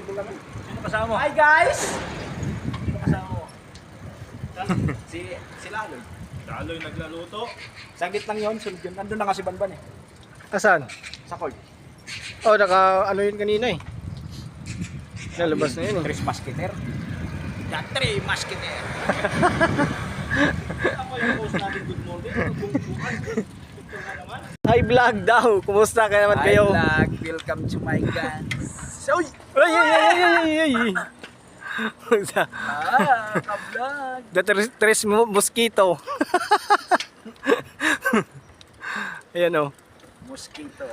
ko lang. Sino kasama mo? Hi guys! Sino kasama mo? Si Laloy. Laloy nagluluto. Saglit lang yun, sunod yun. Nandun na kasi Banban eh. Asan? Sa court. Oh, ano yun kanina eh. Nalabas na yun eh. Tres Musketeer. Yan, Tres Musketeer. Ako yung post natin good morning. Bukas. Ito na naman. Hi vlog daw. Kumusta ka naman kayo? Hi vlog, welcome to my guns. Uy! Ay, ay, ay, ay, ay, ay. Ka-vlog. The tres mosquito. Ayan oh. Mosquito.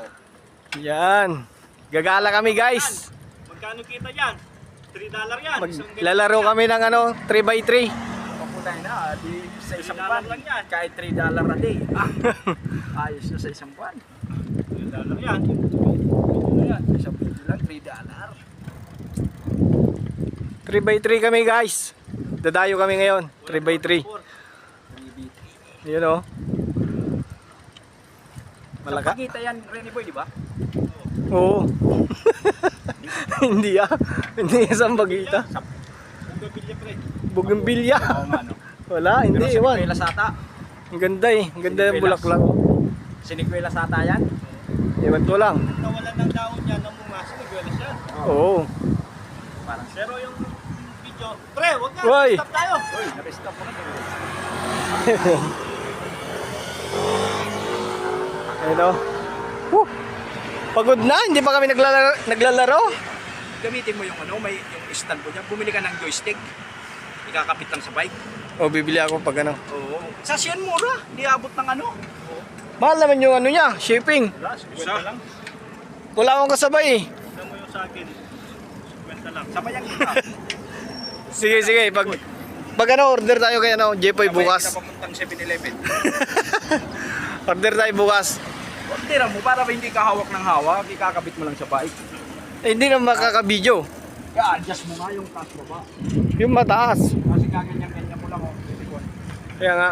Yan. Gagala kami guys. Magkano kita yan? $3 yan. Maglalaro kami ng 3x3. Papunay na, di sa isang $3 buwan. lang yan. Kahit $3 a day. Ayos na sa isang buwan. $3 yan. Ano yan? Isang video lang, $3. 3x3 kami guys. Dadayo kami ngayon. 3x3. 3v3. Yun oh. Malaka. Sa Pagita yan, Rene Boy, di ba? Oo. Hindi ah. Hindi isang bagita. Sa Bugabilla pre. Bougainvillea. Oo nga, no? Wala, hindi. Pero Iwan. Sinikwela Sata. Ang ganda eh. Ang ganda yung bulaklak. Sinikwela Sata yan? Iwan ko lang. Nawalan ng daon yan ng mga sinigwelas yan. Oo. Parang Pero yung video, pre, wag nga. Uy! Stop tayo. uy, naka-stop mo na. Ayun oh. Woo! Pagod na. Hindi pa kami naglalaro. Gamitin mo yung yung stand mo dyan. Bumili ka ng joystick. Ikakapit lang sa bike. O, bibili ako pag ano. Oo. Sa Sian mura. Di abot ng ano. Mahal naman yung ano niya, shipping. Wala, 50 lang. Wala akong kasabay eh. Tignan mo yung sa akin. 50 lang. Sabayang kita. Sige, sige. Pag ano, order tayo kay Jepoy bukas. Sabay kita papuntang 7-Eleven. Order tayo bukas. Orderan mo para ba hindi ka hawak ng hawak. Ikakabit mo lang sa bike. Eh, hindi na makakabidyo. I-adjust mo nga yung taas baba. Yung mataas. Kasi kaganyan-ganyan mo lang. Oh. Kaya nga.